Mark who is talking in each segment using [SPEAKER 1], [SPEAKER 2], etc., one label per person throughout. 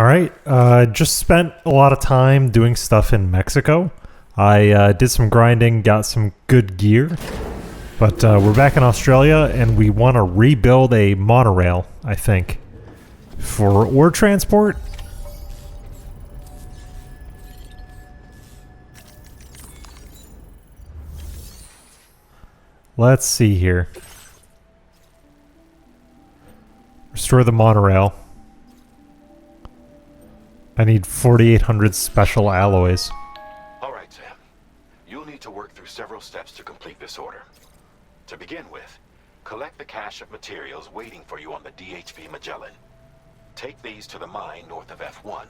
[SPEAKER 1] Alright, just spent a lot of time doing stuff in Mexico. I did some grinding, got some good gear. But we're back in Australia and we want to rebuild a monorail, I think. For ore transport? Let's see here. Restore the monorail. I need 4,800 special alloys.
[SPEAKER 2] Alright, Sam. You'll need to work through several steps to complete this order. To begin with, collect the cache of materials waiting for you on the DHV Magellan. Take these to the mine north of F1.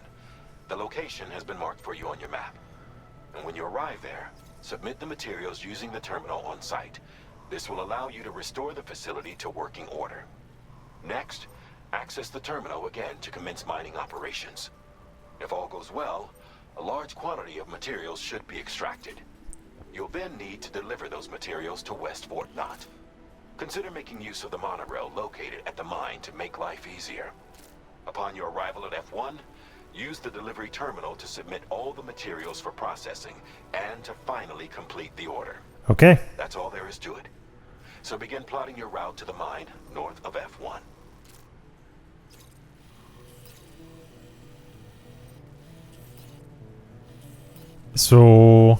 [SPEAKER 2] The location has been marked for you on your map. And when you arrive there, submit the materials using the terminal on site. This will allow you to restore the facility to working order. Next, access the terminal again to commence mining operations. If all goes well, a large quantity of materials should be extracted. You'll then need to deliver those materials to West Fort Knott. Consider making use of the monorail located at the mine to make life easier. Upon your arrival at F1, use the delivery terminal to submit all the materials for processing and to finally complete the order.
[SPEAKER 1] Okay.
[SPEAKER 2] That's all there is to it. So begin plotting your route to the mine north of F1.
[SPEAKER 1] So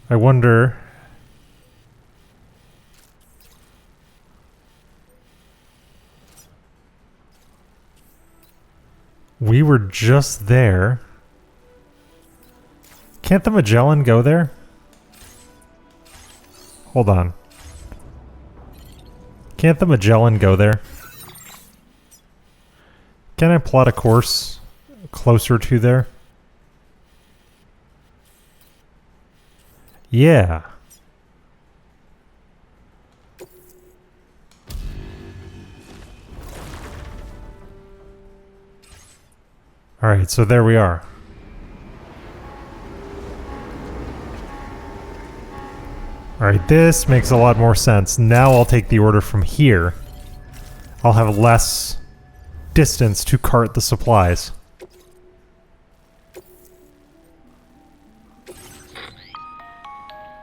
[SPEAKER 1] I wonder. We were just there. Can't the Magellan go there? Hold on. Can't the Magellan go there? Can I plot a course closer to there? Yeah. Alright, so there we are. Alright, this makes a lot more sense. Now I'll take the order from here. I'll have less distance to cart the supplies.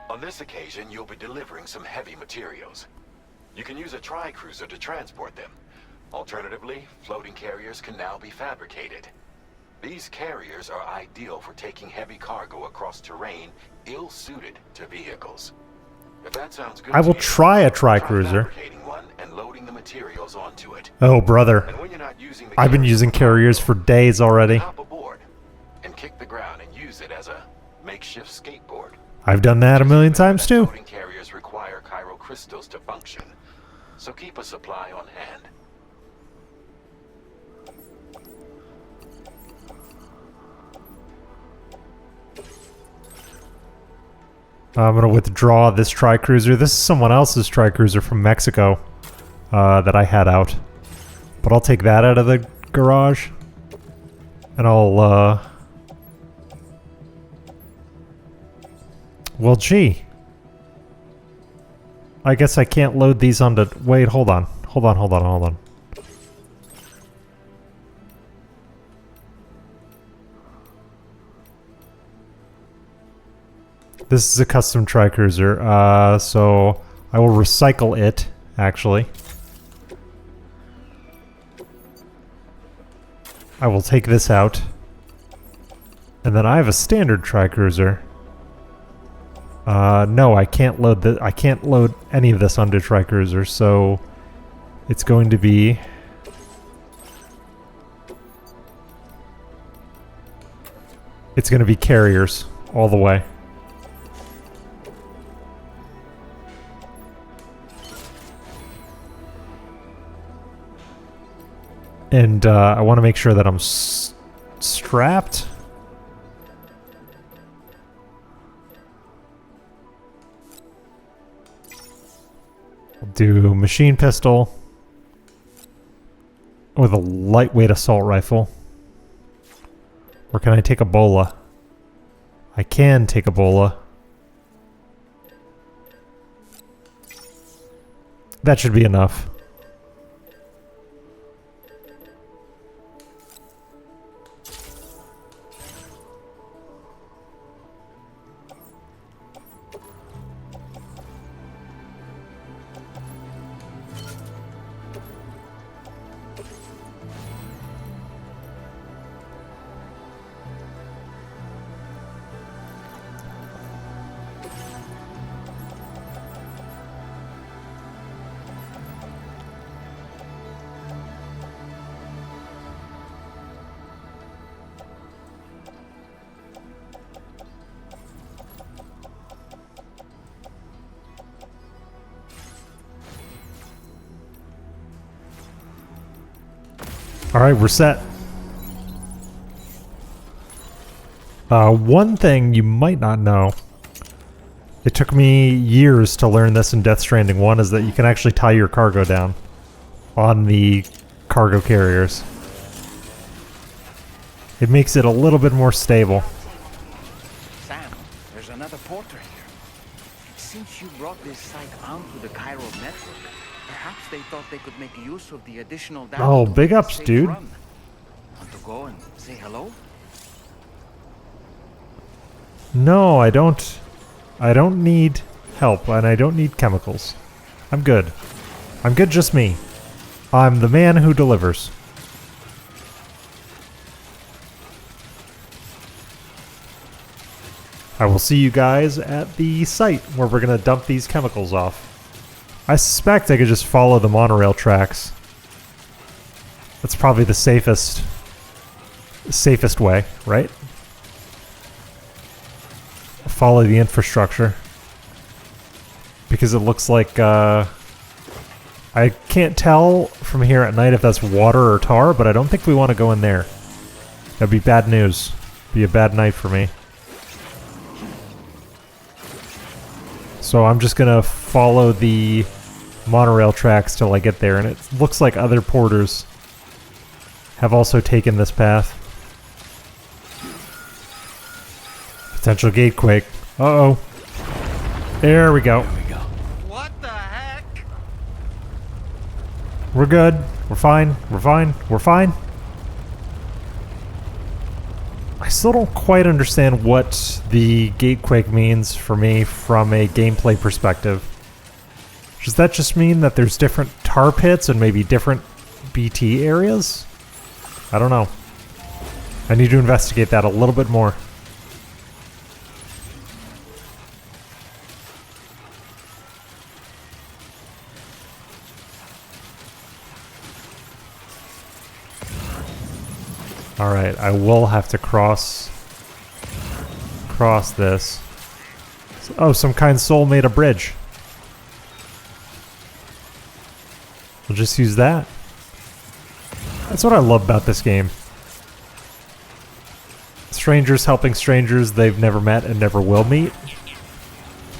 [SPEAKER 2] On this occasion, you'll be delivering some heavy materials. You can use a tri-cruiser to transport them. Alternatively, floating carriers can now be fabricated. These carriers are ideal for taking heavy cargo across terrain ill-suited to vehicles. If that sounds good
[SPEAKER 1] I will
[SPEAKER 2] to you,
[SPEAKER 1] try a tri-cruiser.
[SPEAKER 2] fabricating one and loading the materials onto it.
[SPEAKER 1] Oh, brother.
[SPEAKER 2] And when you're not using the
[SPEAKER 1] I've been using carriers for days already.
[SPEAKER 2] hop aboard and kick the ground and use it as a makeshift skateboard.
[SPEAKER 1] I've done that a million times too.
[SPEAKER 2] Floating carriers require chiral crystals to function, so keep a supply on hand.
[SPEAKER 1] I'm going to withdraw this tri-cruiser. This is someone else's tri-cruiser from Mexico that I had out. But I'll take that out of the garage. And I'll, well, gee. I guess I can't load these onto... Wait, hold on. Hold on. This is a custom tri-cruiser, so I will recycle it, actually. I will take this out. And then I have a standard tri-cruiser. No, I can't load any of this onto tri-cruiser, so it's going to be... It's going to be carriers all the way. And I want to make sure that I'm strapped. I'll do machine pistol with a lightweight assault rifle. Or can I take a bola? I can take a bola. That should be enough. Alright, we're set. One thing you might not know, it took me years to learn this in Death Stranding 1, is that you can actually tie your cargo down on the cargo carriers. It makes it a little bit more stable.
[SPEAKER 3] Sam, there's another porter here. Since you brought this site onto the Cairo network, perhaps they thought they could make use of the additional data.
[SPEAKER 1] Oh,
[SPEAKER 3] to
[SPEAKER 1] big
[SPEAKER 3] make a
[SPEAKER 1] ups,
[SPEAKER 3] safe
[SPEAKER 1] dude.
[SPEAKER 3] run. Want to go and say hello?
[SPEAKER 1] No, I don't. I don't need help, and I don't need chemicals. I'm good. I'm good, just me. I'm the man who delivers. I will see you guys at the site where we're going to dump these chemicals off. I suspect I could just follow the monorail tracks. That's probably the safest way, right? Follow the infrastructure. Because it looks like, I can't tell from here at night if that's water or tar, but I don't think we want to go in there. That'd be bad news. Be a bad night for me. So I'm just gonna follow the monorail tracks till I get there, and it looks like other porters have also taken this path. Potential gatequake. Uh-oh. There we go.
[SPEAKER 3] What the heck?
[SPEAKER 1] We're good. We're fine. We're fine. We're fine. I still don't quite understand what the gatequake means for me from a gameplay perspective. Does that just mean that there's different tar pits and maybe different BT areas? I don't know. I need to investigate that a little bit more. Alright, I will have to cross this. Oh, some kind soul made a bridge. We'll just use that. That's what I love about this game. Strangers helping strangers they've never met and never will meet.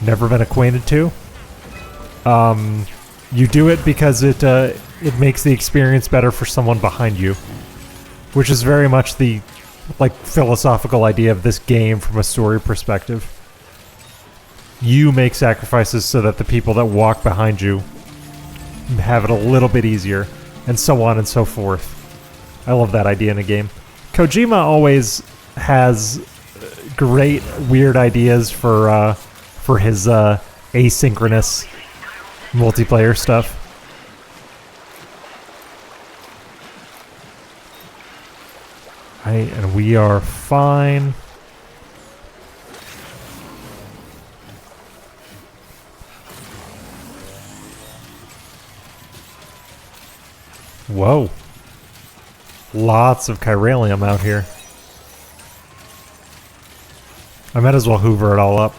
[SPEAKER 1] Never been acquainted to. You do it because it makes the experience better for someone behind you. Which is very much the, like, philosophical idea of this game from a story perspective. You make sacrifices so that the people that walk behind you have it a little bit easier, and so on and so forth. I love that idea in a game. Kojima always has great, weird ideas for his asynchronous multiplayer stuff. And we are fine. Whoa. Lots of chiralium out here. I might as well hoover it all up.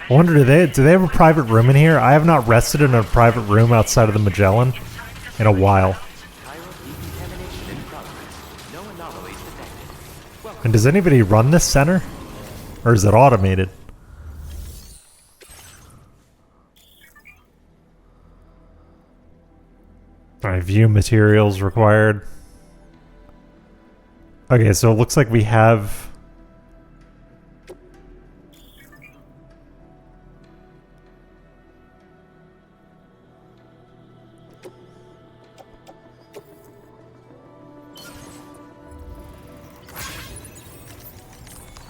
[SPEAKER 1] I wonder, do they have a private room in here? I have not rested in a private room outside of the Magellan in a while. And does anybody run this center? Or is it automated? Alright, view materials required. Okay, so it looks like we have...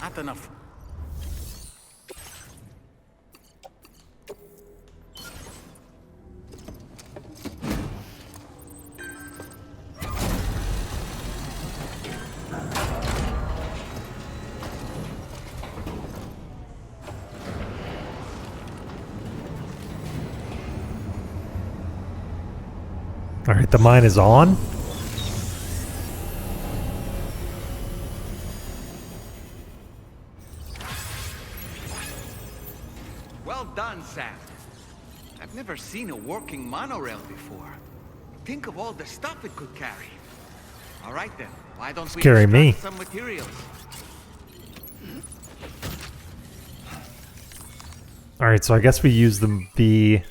[SPEAKER 3] Not enough.
[SPEAKER 1] Alright, the mine is on.
[SPEAKER 3] Well done, Sam. I've never seen a working monorail before. Think of all the stuff it could carry. All right then, why don't we
[SPEAKER 1] Carry me.
[SPEAKER 3] extract some materials?
[SPEAKER 1] Alright, so I guess we use the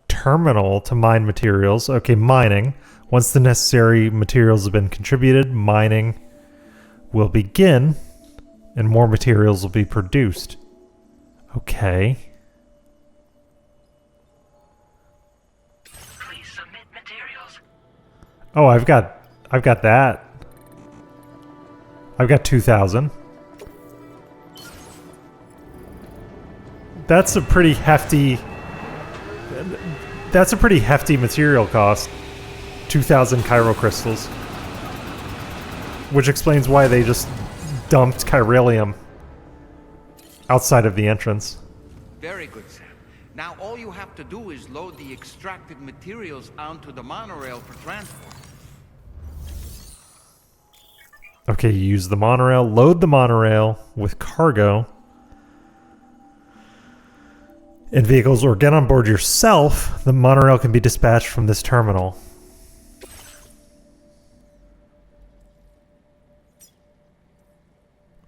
[SPEAKER 1] terminal to mine materials. Okay, mining. Once the necessary materials have been contributed, mining will begin, and more materials will be produced. Okay.
[SPEAKER 4] Please submit materials.
[SPEAKER 1] Oh, I've got that. I've got 2,000. That's a pretty hefty material cost. 2,000 Chiral crystals. Which explains why they just dumped chiralium outside of the entrance.
[SPEAKER 3] Very good, Sam. Now all you have to do is load the extracted materials onto the monorail for transport.
[SPEAKER 1] Okay, you use the monorail, load the monorail with cargo and vehicles, or get on board yourself. The monorail can be dispatched from this terminal.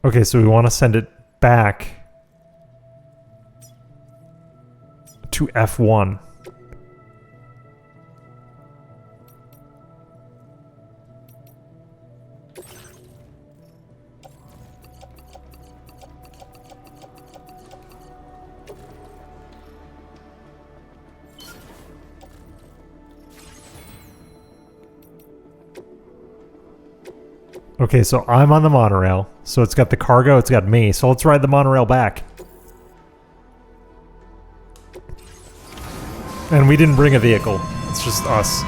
[SPEAKER 1] Okay, so we want to send it back to F1. Okay, so I'm on the monorail. So it's got the cargo, it's got me. So let's ride the monorail back. And we didn't bring a vehicle. It's just us.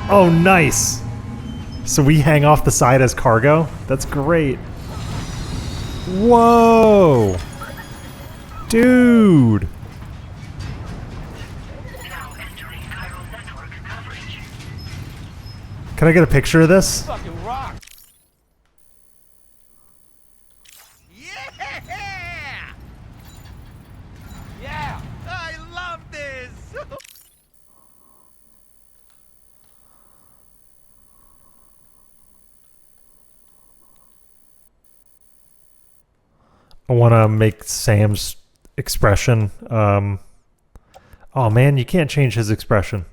[SPEAKER 1] Oh, nice! So we hang off the side as cargo? That's great. Whoa! Dude!
[SPEAKER 4] Now entering chiral network coverage.
[SPEAKER 1] Can I get a picture of this?
[SPEAKER 3] Fucking rock! Yeah! Yeah! I love this!
[SPEAKER 1] I want to make Sam's expression. Oh man, you can't change his expression.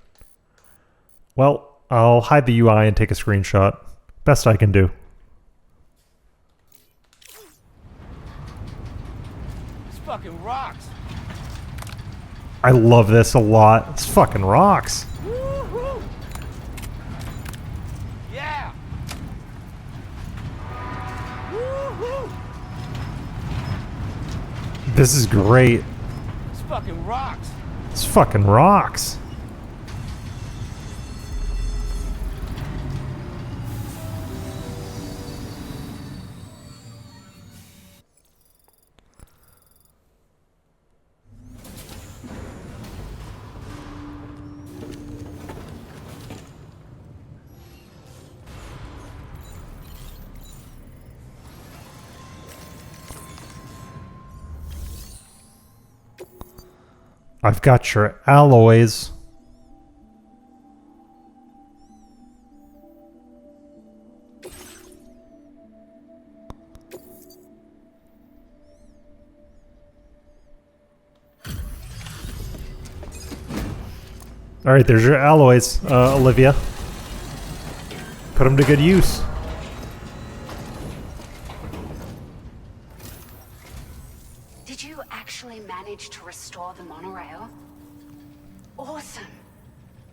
[SPEAKER 1] Well, I'll hide the UI and take a screenshot. Best I can do.
[SPEAKER 3] This fucking rocks!
[SPEAKER 1] I love this a lot. This fucking rocks.
[SPEAKER 3] Woohoo! Yeah! Woohoo!
[SPEAKER 1] This is great.
[SPEAKER 3] This fucking rocks!
[SPEAKER 1] This fucking rocks. I've got your alloys. All right, there's your alloys, Olivia. Put them to good use.
[SPEAKER 5] Did you actually manage to restore the monorail? Awesome!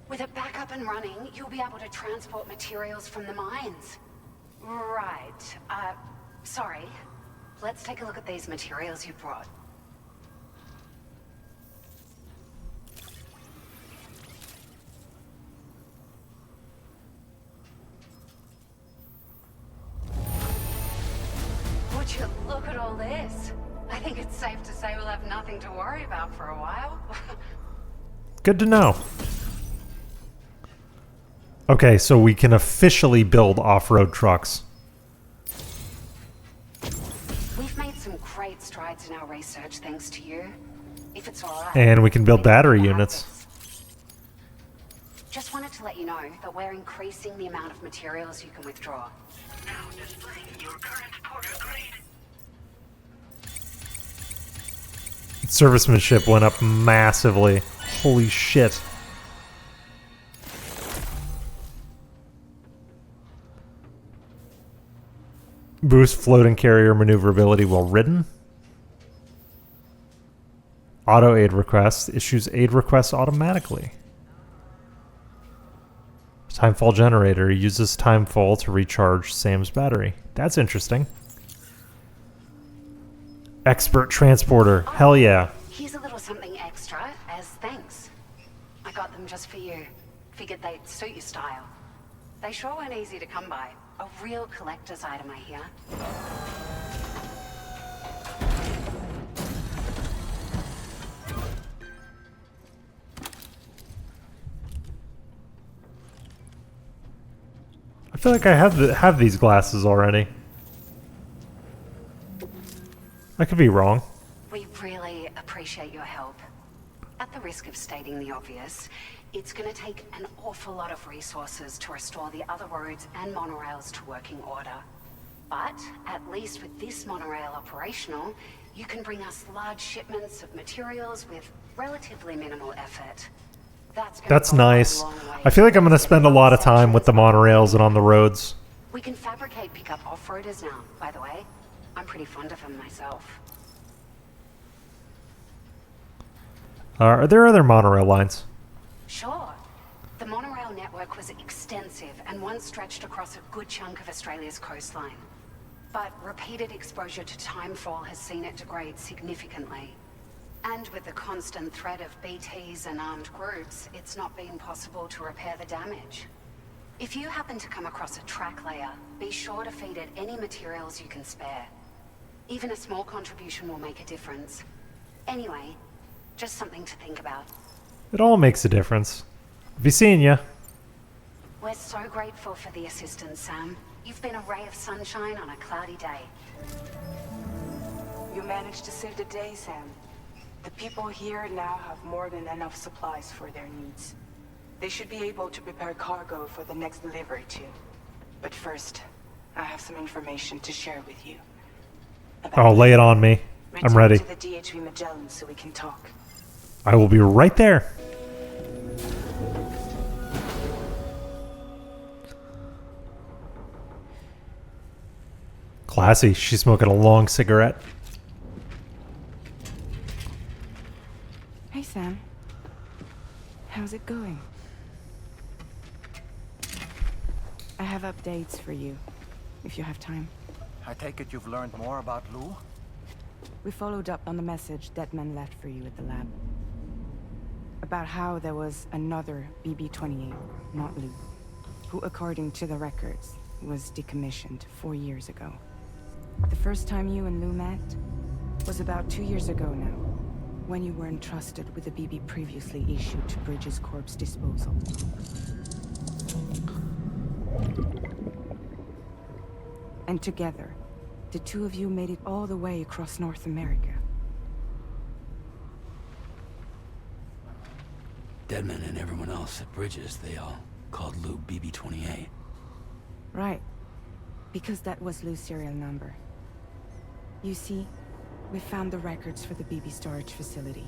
[SPEAKER 5] With it back up and running, you'll be able to transport materials from the mines. Right. Sorry. Let's take a look at these materials you brought. Would you look at all this? I think it's safe to say we'll have nothing to worry about for a while.
[SPEAKER 1] Good to know. Okay, so we can officially build off-road trucks.
[SPEAKER 5] We've made some great strides in our research thanks to you. If it's alright.
[SPEAKER 1] And we can build
[SPEAKER 5] maybe we
[SPEAKER 1] battery
[SPEAKER 5] can have
[SPEAKER 1] units.
[SPEAKER 5] this. Just wanted to let you know that we're increasing the amount of materials you can withdraw.
[SPEAKER 4] Now displaying your current porter grade.
[SPEAKER 1] Servicemanship went up massively. Holy shit. Boost floating carrier maneuverability while ridden. Auto aid request issues aid requests automatically. Timefall generator uses timefall to recharge Sam's battery. That's interesting. Expert transporter. Hell yeah.
[SPEAKER 5] Here's a little something extra as thanks. I got them just for you. Figured they'd suit your style. They sure weren't easy to come by. A real collector's item, I hear.
[SPEAKER 1] I feel like I have these glasses already. I could be wrong.
[SPEAKER 5] We really appreciate your help. At the risk of stating the obvious, it's going to take an awful lot of resources to restore the other roads and monorails to working order. But at least with this monorail operational, you can bring us large shipments of materials with relatively minimal effort.
[SPEAKER 1] That's nice. I feel like I'm going to spend a lot of time with the monorails and on the roads.
[SPEAKER 5] We can fabricate pickup off-roaders now, by the way. I'm pretty fond of them myself.
[SPEAKER 1] Are there other monorail lines?
[SPEAKER 5] Sure. The monorail network was extensive and once stretched across a good chunk of Australia's coastline. But repeated exposure to timefall has seen it degrade significantly. And with the constant threat of BTs and armed groups, it's not been possible to repair the damage. If you happen to come across a track layer, be sure to feed it any materials you can spare. Even a small contribution will make a difference. Anyway, just something to think about.
[SPEAKER 1] It all makes a difference. Be seeing ya.
[SPEAKER 5] We're so grateful for the assistance, Sam. You've been a ray of sunshine on a cloudy day.
[SPEAKER 6] You managed to save the day, Sam. The people here now have more than enough supplies for their needs. They should be able to prepare cargo for the next delivery too. But first, I have some information to share with you.
[SPEAKER 1] Oh, lay it on me. I'm ready.
[SPEAKER 6] Return to the DHV Magellan so we can talk.
[SPEAKER 1] I will be right there. Classy. She's smoking a long cigarette.
[SPEAKER 6] Hey, Sam. How's it going? I have updates for you, if you have time.
[SPEAKER 3] I take it you've learned more about Lou?
[SPEAKER 6] We followed up on the message Deadman left for you at the lab. About how there was another BB-28, not Lou, who, according to the records, was decommissioned 4 years ago. The first time you and Lou met was about 2 years ago now, when you were entrusted with the BB previously issued to Bridges Corp's disposal. And together, the two of you made it all the way across North America.
[SPEAKER 7] Deadman and everyone else at Bridges, they all called Lou BB-28.
[SPEAKER 6] Right. Because that was Lou's serial number. You see, we found the records for the BB storage facility.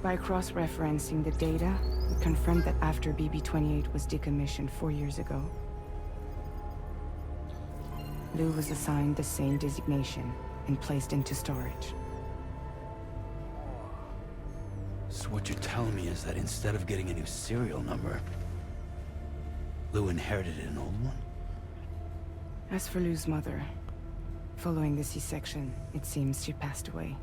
[SPEAKER 6] By cross-referencing the data, we confirmed that after BB-28 was decommissioned 4 years ago, Lou was assigned the same designation and placed into storage.
[SPEAKER 7] So what you're telling me is that instead of getting a new serial number, Lou inherited an old one?
[SPEAKER 6] As for Lou's mother, following the C-section, it seems she passed away.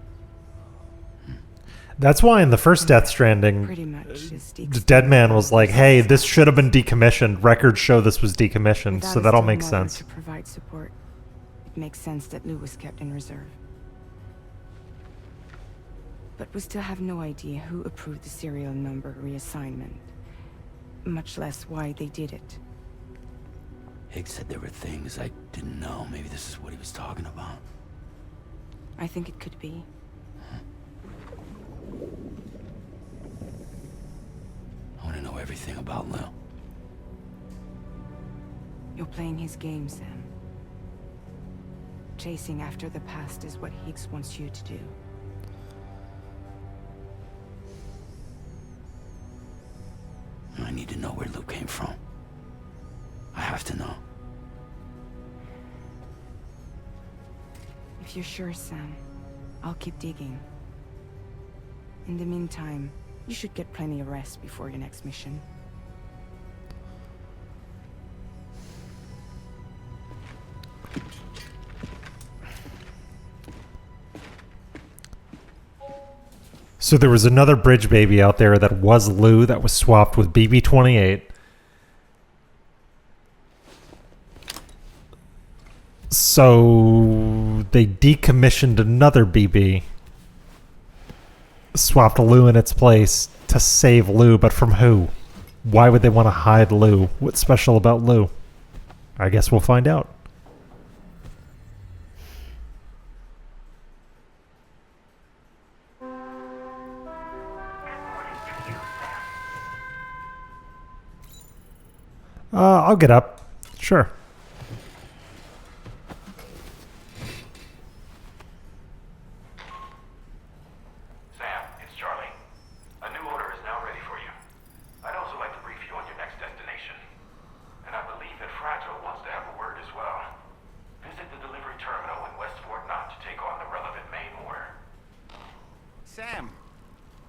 [SPEAKER 1] That's why in the first Death Stranding,
[SPEAKER 6] Pretty much is the
[SPEAKER 1] the Deadman was like, hey, this should have been decommissioned. Records show this was decommissioned,
[SPEAKER 6] Without
[SPEAKER 1] so
[SPEAKER 6] a
[SPEAKER 1] that all
[SPEAKER 6] stone
[SPEAKER 1] makes
[SPEAKER 6] mother
[SPEAKER 1] sense.
[SPEAKER 6] To provide support, it makes sense that Lou was kept in reserve. But we still have no idea who approved the serial number reassignment. Much less why they did it.
[SPEAKER 7] Higgs said there were things I didn't know. Maybe this is what he was talking about.
[SPEAKER 6] I think it could be.
[SPEAKER 7] I want to know everything about Lil.
[SPEAKER 6] You're playing his game, Sam. Chasing after the past is what Higgs wants you to do.
[SPEAKER 7] I need to know where Lou came from. I have to know.
[SPEAKER 6] If you're sure, Sam, I'll keep digging. In the meantime, you should get plenty of rest before your next mission.
[SPEAKER 1] So there was another bridge baby out there that was Lou that was swapped with BB-28. So they decommissioned another BB, swapped Lou in its place to save Lou, but from who? Why would they want to hide Lou? What's special about Lou? I guess we'll find out. I'll get up. Sure.
[SPEAKER 2] Sam, it's Charlie. A new order is now ready for you. I'd also like to brief you on your next destination. And I believe that Fragile wants to have a word as well. Visit the delivery terminal in West Fort Knott to take on the relevant main order.
[SPEAKER 3] Sam,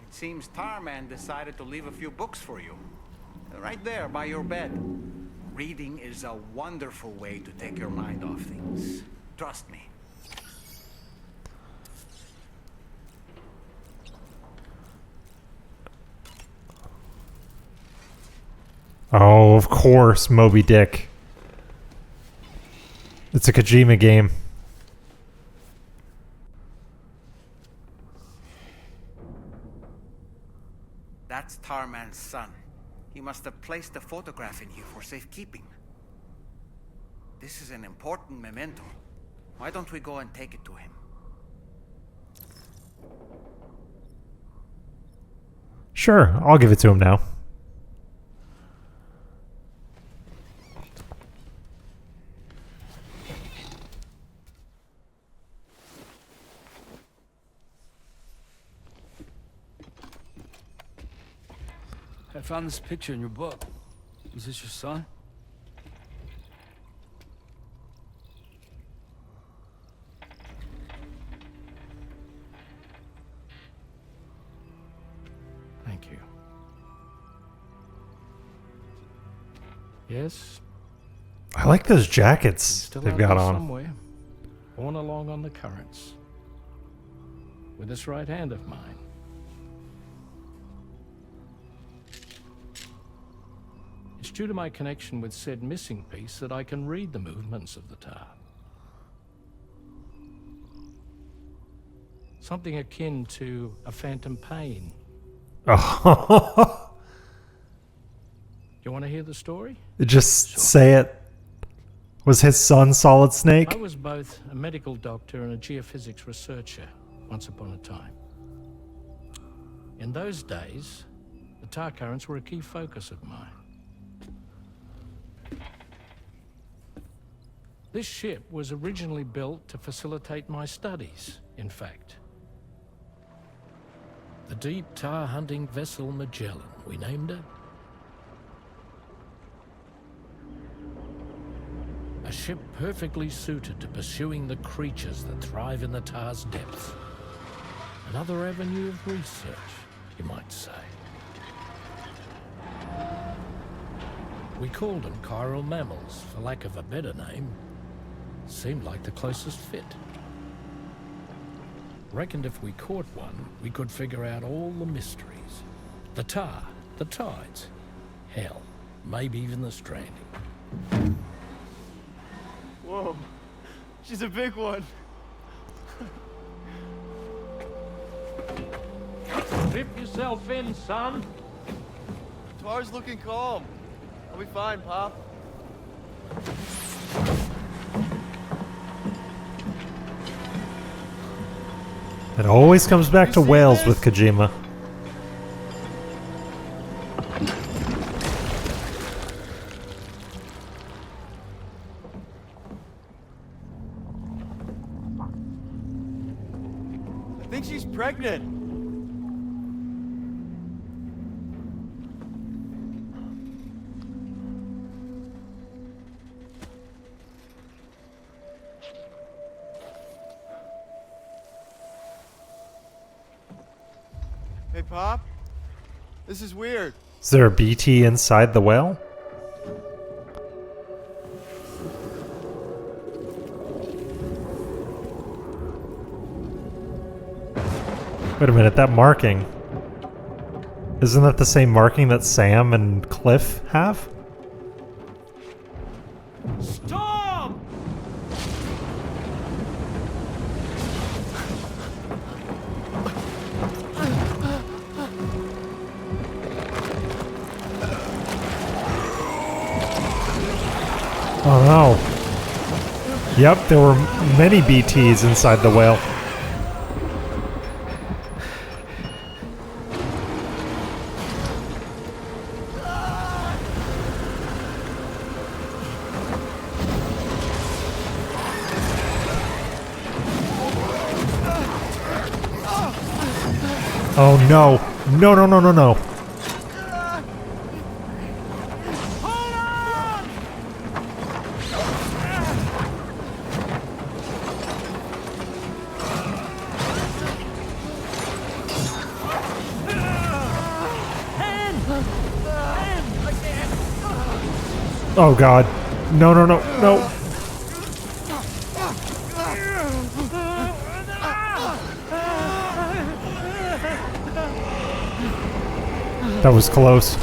[SPEAKER 3] it seems Tarman decided to leave a few books for you. Right there by your bed. Reading is a wonderful way to take your mind off things. Trust me.
[SPEAKER 1] Oh, of course, Moby Dick. It's a Kojima game.
[SPEAKER 3] That's Tarman's son. He must have placed a photograph in here for safekeeping. This is an important memento. Why don't we go and take it to him?
[SPEAKER 1] Sure, I'll give it to him now.
[SPEAKER 8] I found this picture in your book. Is this your son? Thank you. Yes,
[SPEAKER 1] I like those jackets
[SPEAKER 8] still
[SPEAKER 1] they've
[SPEAKER 8] out
[SPEAKER 1] got
[SPEAKER 8] there
[SPEAKER 1] on.
[SPEAKER 8] somewhere, borne along on the currents, with this right hand of mine. It's due to my connection with said missing piece that I can read the movements of the tar. Something akin to a phantom pain.
[SPEAKER 1] Oh,
[SPEAKER 8] You want to hear the story?
[SPEAKER 1] just say it. Was his son Solid Snake?
[SPEAKER 8] I was both a medical doctor and a geophysics researcher once upon a time. In those days, the tar currents were a key focus of mine. This ship was originally built to facilitate my studies, in fact. The deep tar hunting vessel Magellan, we named it. A ship perfectly suited to pursuing the creatures that thrive in the tar's depths. Another avenue of research, you might say. We called them chiral mammals, for lack of a better name. Seemed like the closest fit. Reckoned if we caught one, we could figure out all the mysteries. The tar, the tides, hell, maybe even the stranding.
[SPEAKER 9] Whoa, she's a big one.
[SPEAKER 8] Strip yourself in, son.
[SPEAKER 9] Tomorrow's looking calm. I'll be fine, Pop.
[SPEAKER 1] It always comes back to whales with Kojima.
[SPEAKER 9] I think she's pregnant. Hey, Pop. This is weird.
[SPEAKER 1] Is there a BT inside the whale? Wait a minute, that marking. Isn't that the same marking that Sam and Cliff have?
[SPEAKER 9] Storm!
[SPEAKER 1] Oh no. Yep, there were many BTs inside the whale. Oh no. No, no, no, no, no. Oh god. No, no, no, no. That was close.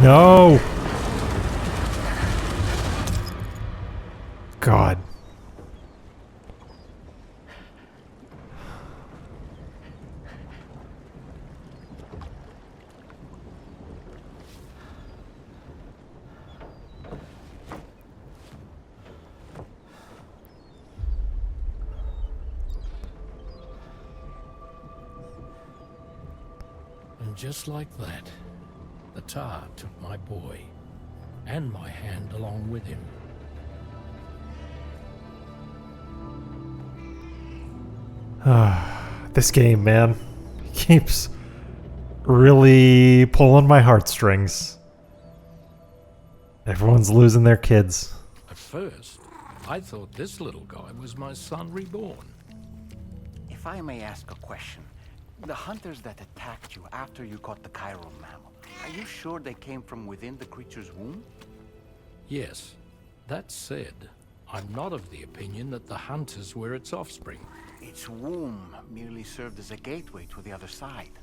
[SPEAKER 1] No. God.
[SPEAKER 8] And just like that, the tar took my boy, and my hand along with him.
[SPEAKER 1] This game, man, keeps really pulling my heartstrings. Everyone's losing their kids.
[SPEAKER 8] At first, I thought this little guy was my son reborn.
[SPEAKER 3] If I may ask a question, the hunters that attacked you after you caught the chiral mammal, are you sure they came from within the creature's womb?
[SPEAKER 8] Yes. That said, I'm not of the opinion that the hunters were its offspring.
[SPEAKER 3] Its womb merely served as a gateway to the other side.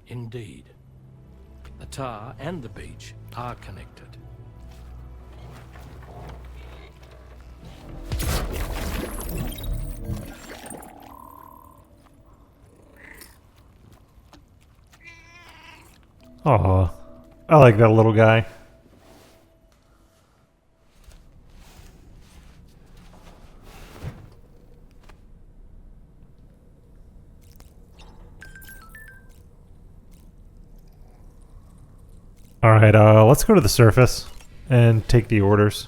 [SPEAKER 8] Indeed. The tar and the beach are connected.
[SPEAKER 1] Aw, I like that little guy. Alright, let's go to the surface and take the orders.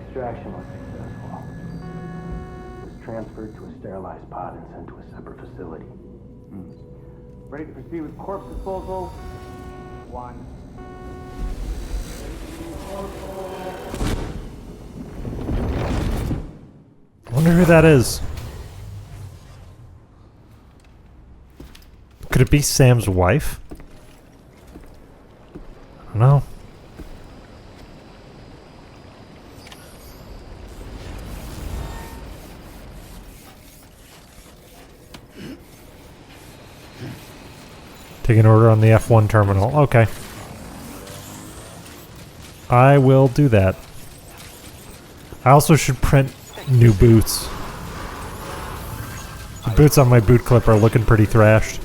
[SPEAKER 10] Extraction was successful. It was transferred to a sterilized pod and sent to a separate facility. Ready to proceed with corpse disposal? 1.
[SPEAKER 1] Wonder who that is. Could it be Sam's wife? I don't know. Take an order on the F1 terminal. Okay. I will do that. I also should print new boots. The boots on my boot clip are looking pretty thrashed.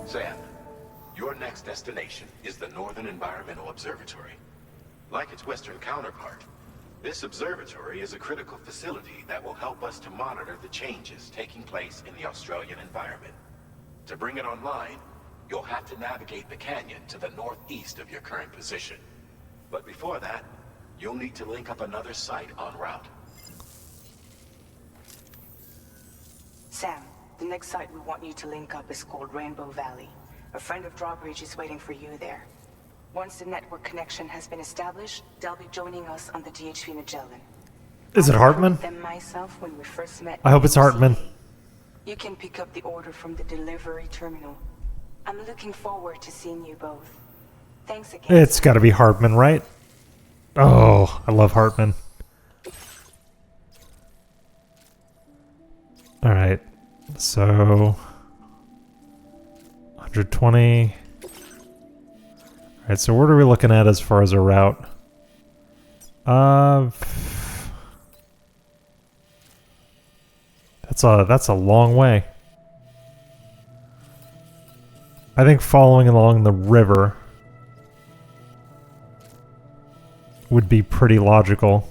[SPEAKER 2] Sam, your next destination is the Northern Environmental Observatory. Like its western counterpart, this observatory is a critical facility that will help us to monitor the changes taking place in the Australian environment. To bring it online, you'll have to navigate the canyon to the northeast of your current position. But before that, you'll need to link up another site en route.
[SPEAKER 6] Sam, the next site we want you to link up is called Rainbow Valley. A friend of Drawbridge is waiting for you there. Once the network connection has been established, they'll be joining us on the DHV Magellan.
[SPEAKER 1] Is it Hartman?
[SPEAKER 6] Them myself when we first met.
[SPEAKER 1] I hope it's Hartman.
[SPEAKER 6] You can pick up the order from the delivery terminal. I'm looking forward to seeing you both. Thanks again.
[SPEAKER 1] It's gotta be Hartman, right? Oh, I love Hartman. Alright, so 120. Alright, so what are we looking at as far as a route? That's a long way. I think following along the river would be pretty logical.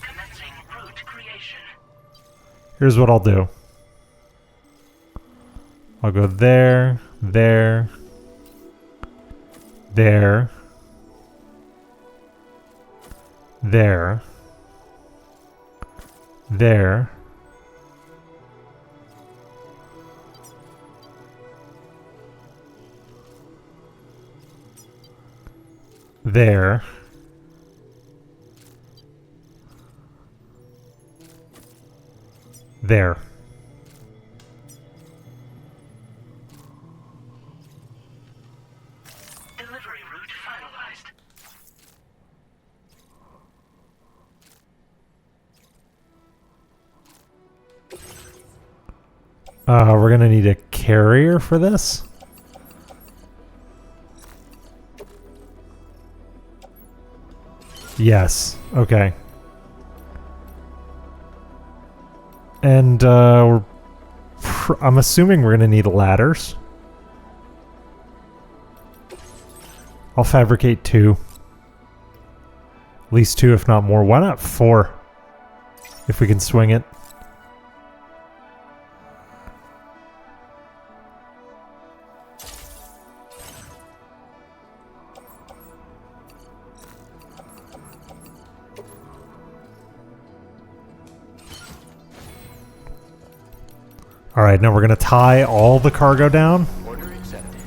[SPEAKER 4] Commencing route creation.
[SPEAKER 1] Here's what I'll do. I'll go there, there, there, there, there, there, there.
[SPEAKER 4] Delivery route finalized.
[SPEAKER 1] We're gonna need a carrier for this. Yes. Okay. And I'm assuming we're gonna need ladders. I'll fabricate 2. At least 2, if not more. Why not 4? If we can swing it. Alright, now we're going to tie all the cargo down.
[SPEAKER 7] Order accepted.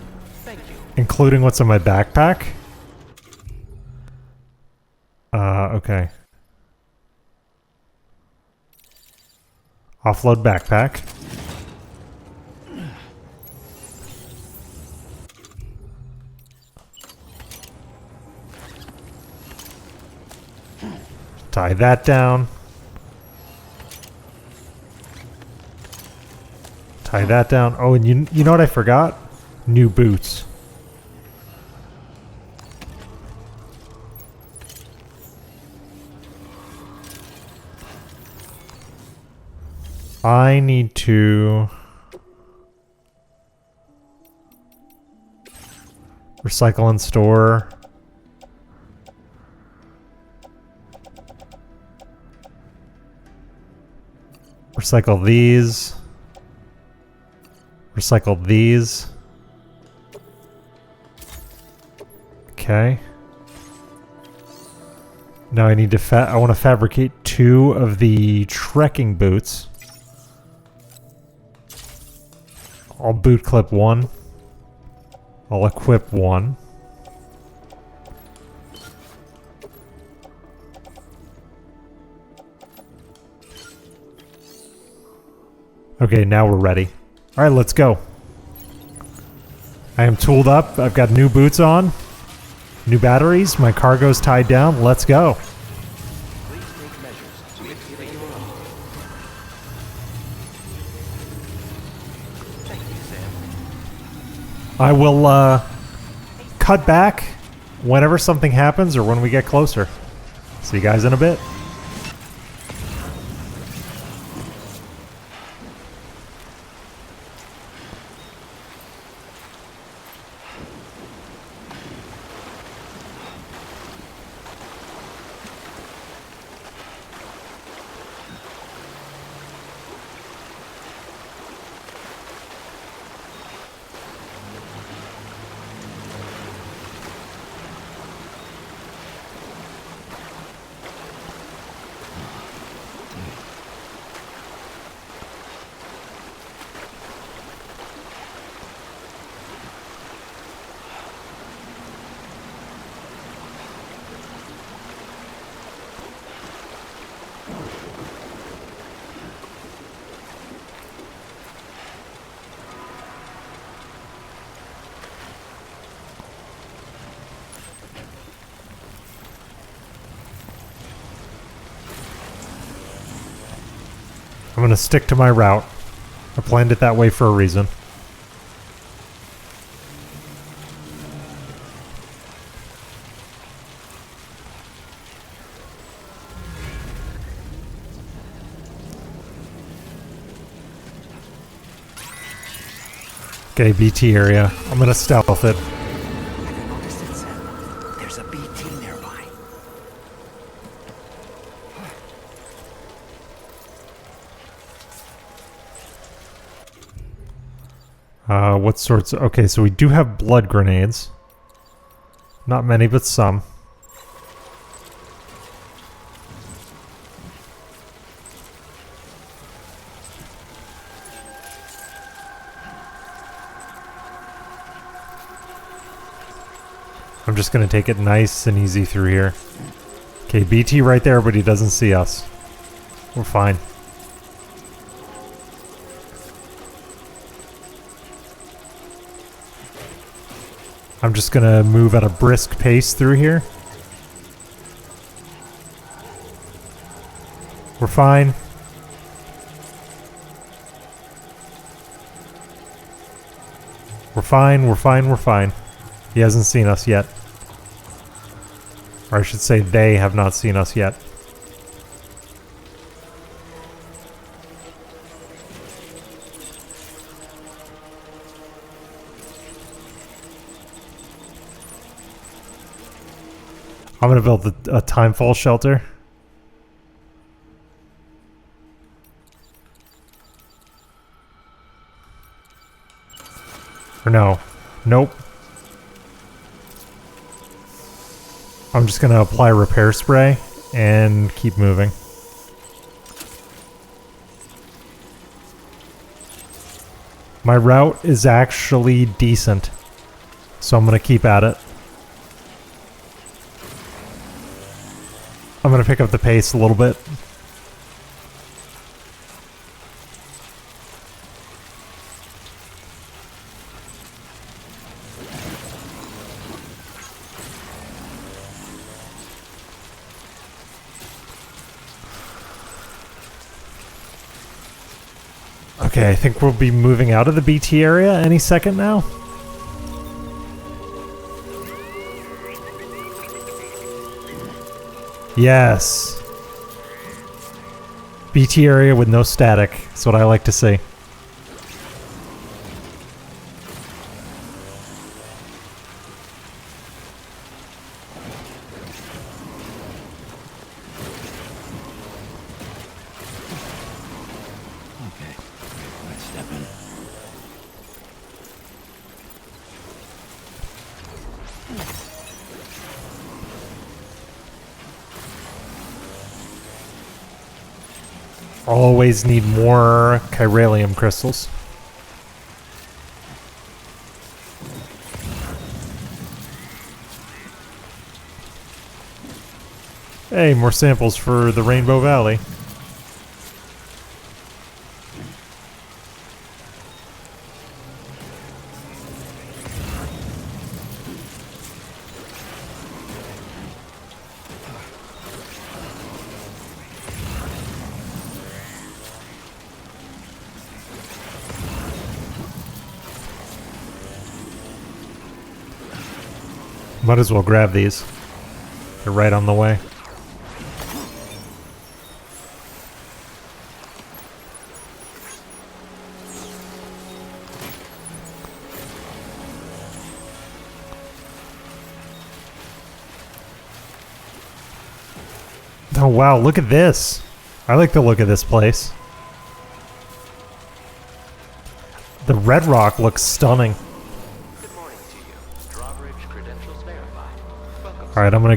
[SPEAKER 7] Thank you.
[SPEAKER 1] Including what's in my backpack. Okay. Offload backpack. Tie that down. Tie that down. Oh, and you know what I forgot? New boots. I need to recycle and store. Recycle these. Recycle these. Okay. Now I need to I want to fabricate 2 of the trekking boots. I'll boot clip one. I'll equip one. Okay, now we're ready. Alright, let's go. I am tooled up. I've got new boots on. New batteries. My cargo's tied down. Let's go.
[SPEAKER 7] Please take measures to mitigate your own. Thank you, Sam.
[SPEAKER 1] I will cut back whenever something happens or when we get closer. See you guys in a bit. I'm gonna stick to my route. I planned it that way for a reason. Okay, BT area. I'm gonna stealth it.
[SPEAKER 3] Have you noticed it, Sam? There's a BT nearby.
[SPEAKER 1] What sorts? Okay, so we do have blood grenades. Not many, but some. I'm just gonna take it nice and easy through here. Okay, BT right there, but he doesn't see us. We're fine. I'm just gonna move at a brisk pace through here. We're fine. We're fine, we're fine, we're fine. He hasn't seen us yet. Or I should say they have not seen us yet. I'm gonna build a timefall shelter. Or no. Nope. I'm just gonna apply repair spray and keep moving. My route is actually decent, so I'm gonna keep at it. I'm gonna pick up the pace a little bit. Okay, I think we'll be moving out of the BT area any second now. Yes. BT area with no static. That's what I like to see.
[SPEAKER 7] Okay, let's step in.
[SPEAKER 1] Always need more chiralium crystals. Hey, more samples for the Rainbow Valley. Might as well grab these. They're right on the way. Oh wow, look at this. I like the look of this place. The red rock looks stunning.
[SPEAKER 11] Good morning to you. Drawbridge credentials verified. Welcome.
[SPEAKER 1] Alright, I'm gonna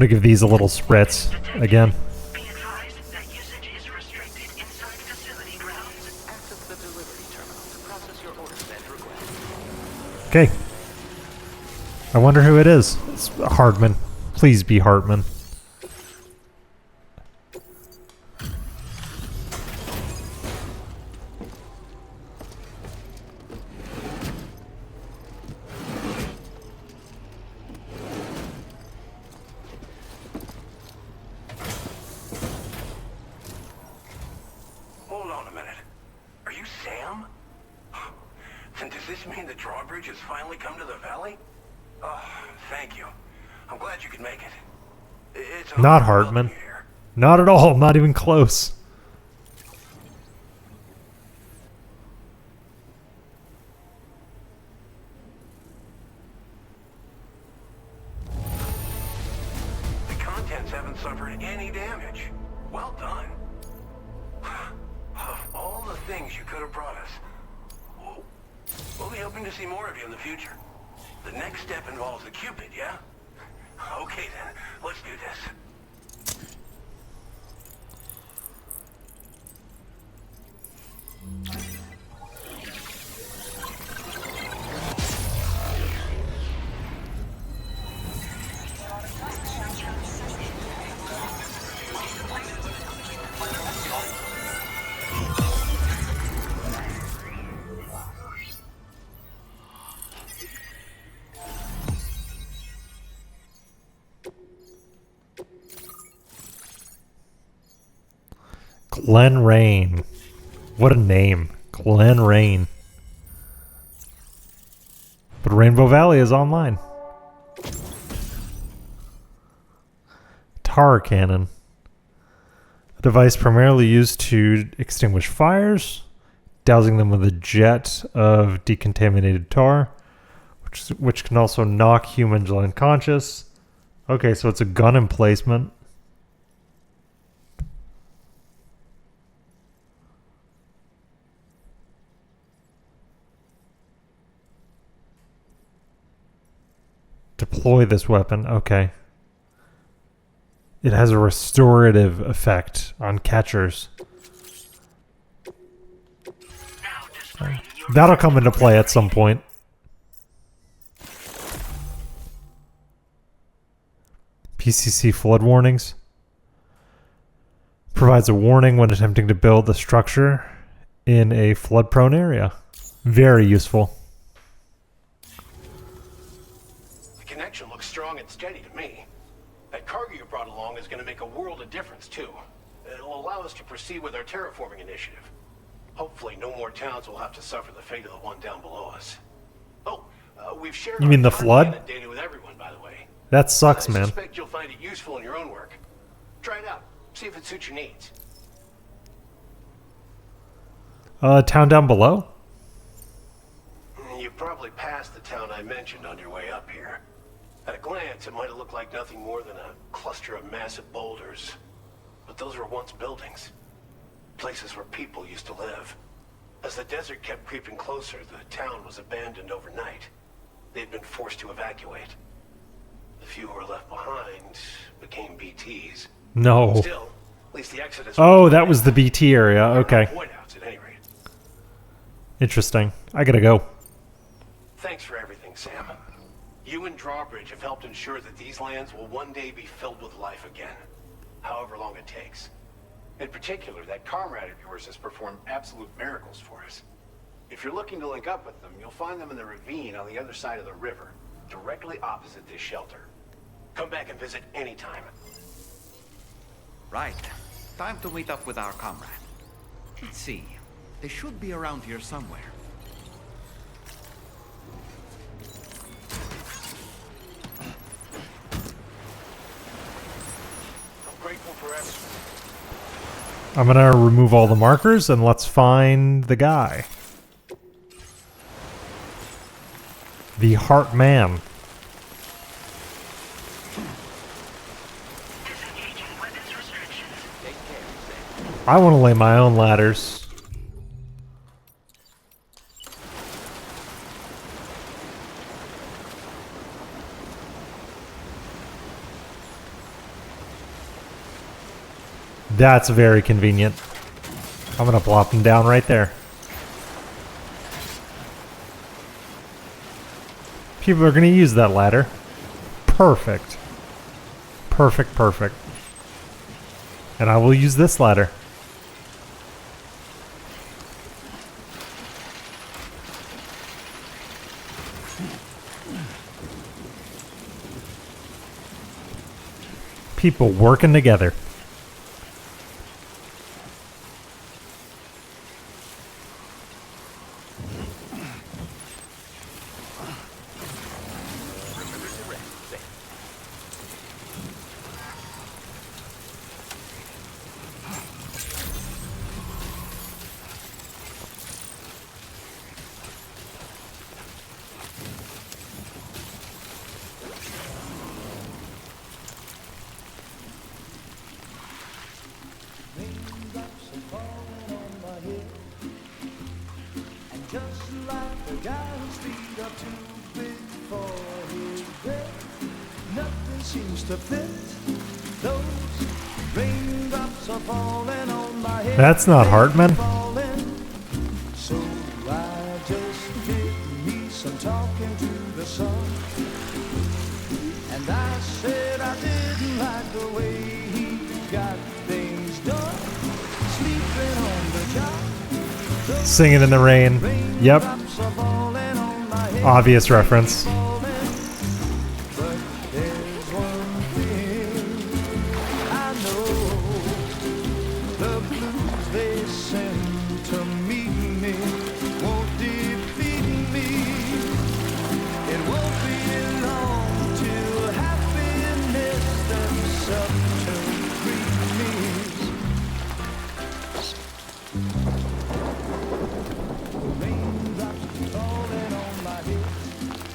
[SPEAKER 1] give these a little spritz again.
[SPEAKER 4] Be advised that usage is restricted inside facility grounds.
[SPEAKER 11] Access the delivery terminal to process your orders and requests.
[SPEAKER 1] Okay. I wonder who it is. It's Hardman. Please be Hartman.
[SPEAKER 10] Hold on a minute. Are you Sam? Then does this mean the drawbridge has finally come to the valley? Oh, thank you. I'm glad you could make it. It's an
[SPEAKER 1] Not
[SPEAKER 10] honor
[SPEAKER 1] Hartman.
[SPEAKER 10] welcoming you here.
[SPEAKER 1] Not at all. Not even close.
[SPEAKER 10] The contents haven't suffered any damage. Well done. Of all the things you could have brought us, we'll be hoping to see more of you in the future. The next step involves the Cupid, yeah? Okay then, let's do this.
[SPEAKER 1] Glen Rain. What a name. Glen Rain. But Rainbow Valley is online. Tar cannon. A device primarily used to extinguish fires, dousing them with a jet of decontaminated tar, which can also knock humans unconscious. Okay, so it's a gun emplacement. Deploy this weapon. Okay. It has a restorative effect on catchers. That'll come into play at some point. PCC flood warnings. Provides a warning when attempting to build a structure in a flood-prone area. Very useful.
[SPEAKER 10] The connection looks strong and steady to me. That cargo you brought along is going to make a world of difference, too. It'll allow us to proceed with our terraforming initiative. Hopefully no more towns will have to suffer the fate of the one down below us. Oh, we've shared
[SPEAKER 1] You mean the
[SPEAKER 10] our
[SPEAKER 1] flood?
[SPEAKER 10] content data with everyone, by the way.
[SPEAKER 1] That sucks,
[SPEAKER 10] I
[SPEAKER 1] man.
[SPEAKER 10] suspect you'll find it useful in your own work. Try it out. See if it suits your needs.
[SPEAKER 1] Town down below?
[SPEAKER 10] You probably passed the town I mentioned on your way up here. At a glance, it might have looked like nothing more than a cluster of massive boulders. But those were once buildings. Places where people used to live. As the desert kept creeping closer, the town was abandoned overnight. They'd been forced to evacuate. The few who were left behind became BTs.
[SPEAKER 1] No.
[SPEAKER 10] Still, at least the exodus...
[SPEAKER 1] Oh, that was the BT area. Okay.
[SPEAKER 10] Point-outs, at any rate.
[SPEAKER 1] Interesting. I gotta go.
[SPEAKER 10] Thanks for everything, Sam. You and Drawbridge have helped ensure that these lands will one day be filled with life again, however long it takes. In particular, that comrade of yours has performed absolute miracles for us. If you're looking to link up with them, you'll find them in the ravine on the other side of the river, directly opposite this shelter. Come back and visit anytime.
[SPEAKER 3] Right. Time to meet up with our comrade. Let's see. They should be around here somewhere.
[SPEAKER 10] I'm grateful for everything.
[SPEAKER 1] I'm gonna remove all the markers and let's find the guy. The Heart Man.
[SPEAKER 4] Disengaging weapons restrictions.
[SPEAKER 11] Take care, Sam.
[SPEAKER 1] I want to lay my own ladders. That's very convenient. I'm gonna plop them down right there. People are gonna use that ladder. Perfect. Perfect, perfect. And I will use this ladder. People working together. That's not Hartman.
[SPEAKER 12] So I just did me some talking to the sun. And I said I didn't like the way he got things done. Sleeping on the job.
[SPEAKER 1] Singing in the rain. Yep. Obvious reference.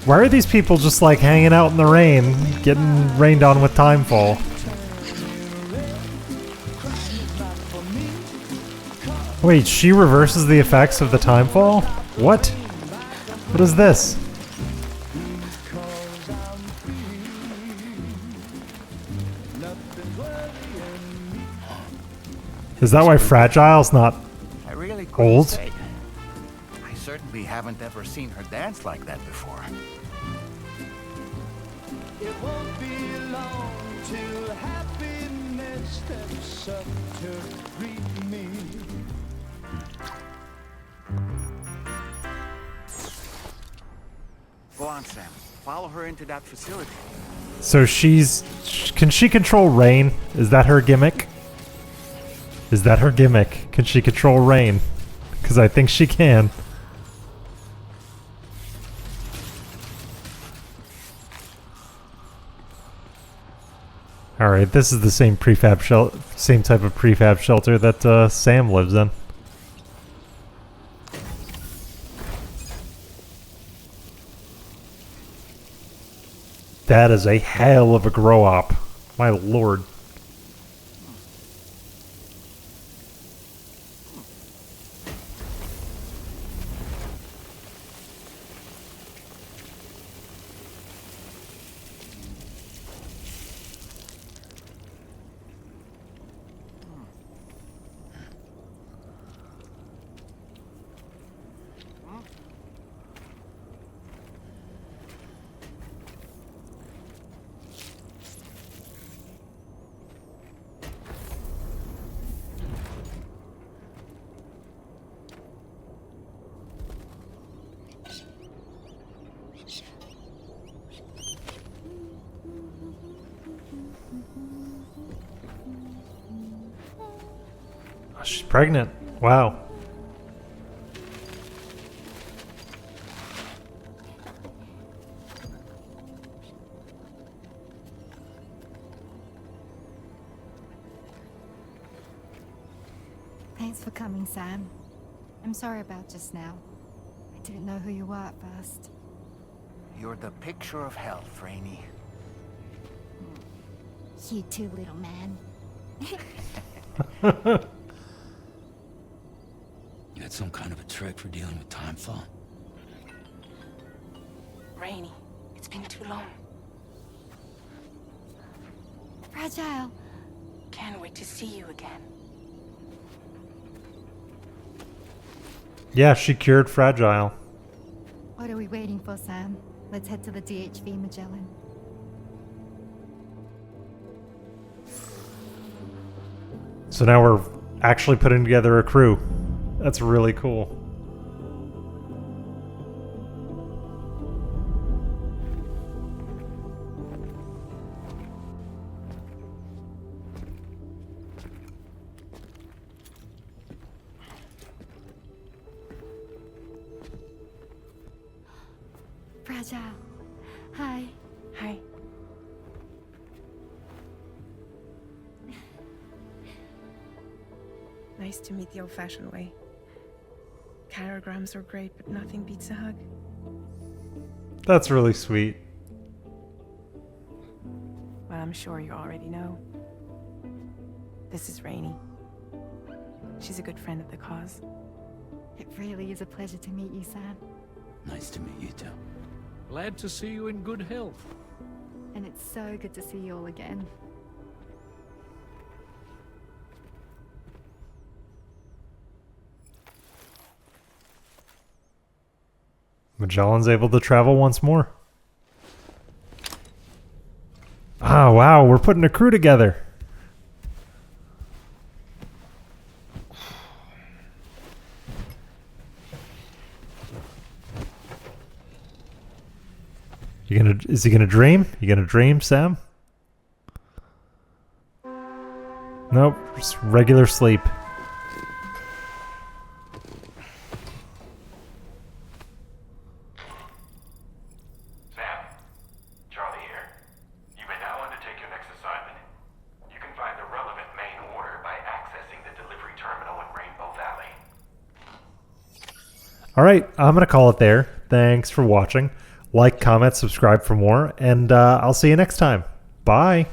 [SPEAKER 1] Why are these people just like hanging out in the rain, getting rained on with timefall? Wait, she reverses the effects of the timefall? What? What is this? Is that why Fragile's not
[SPEAKER 3] I really couldn't
[SPEAKER 1] old?
[SPEAKER 3] say. I certainly haven't ever seen her dance like that before.
[SPEAKER 12] It won't be long till happiness steps up to greet me.
[SPEAKER 3] Go on, Sam. Follow her into that facility.
[SPEAKER 1] So can she control rain? Is that her gimmick? Is that her gimmick? Can she control rain? Because I think she can. Alright, this is the same same type of prefab shelter that Sam lives in. That is a hell of a grow op. My lord. pregnant. Wow.
[SPEAKER 13] Thanks for coming, Sam. I'm sorry about just now. I didn't know who you were at first.
[SPEAKER 3] You're the picture of health, Rainey.
[SPEAKER 13] You too, little man.
[SPEAKER 7] You had some kind of a trick for dealing with time fall?
[SPEAKER 5] Rainey, it's been too long.
[SPEAKER 13] Fragile.
[SPEAKER 5] Can't wait to see you again.
[SPEAKER 1] Yeah, she cured Fragile.
[SPEAKER 13] What are we waiting for, Sam? Let's head to the DHV Magellan.
[SPEAKER 1] So now we're actually putting together a crew. That's really cool.
[SPEAKER 13] Fragile. Hi.
[SPEAKER 6] Hi. Nice to meet the old-fashioned way. Carograms are great, but nothing beats a hug.
[SPEAKER 1] That's really sweet.
[SPEAKER 6] Well, I'm sure you already know. This is Rainey. She's a good friend of the cause.
[SPEAKER 13] It really is a pleasure to meet you, Sam.
[SPEAKER 7] Nice to meet you too.
[SPEAKER 8] Glad to see you in good health.
[SPEAKER 13] And it's so good to see you all again.
[SPEAKER 1] Magellan's able to travel once more. Ah, wow, we're putting a crew together. Is he gonna dream? You gonna dream, Sam? Nope, just regular sleep.
[SPEAKER 2] Sam, Charlie here. You may now undertake your next assignment. You can find the relevant main order by accessing the delivery terminal in Rainbow Valley.
[SPEAKER 1] Alright, I'm gonna call it there. Thanks for watching. Like, comment, subscribe for more, and I'll see you next time. Bye.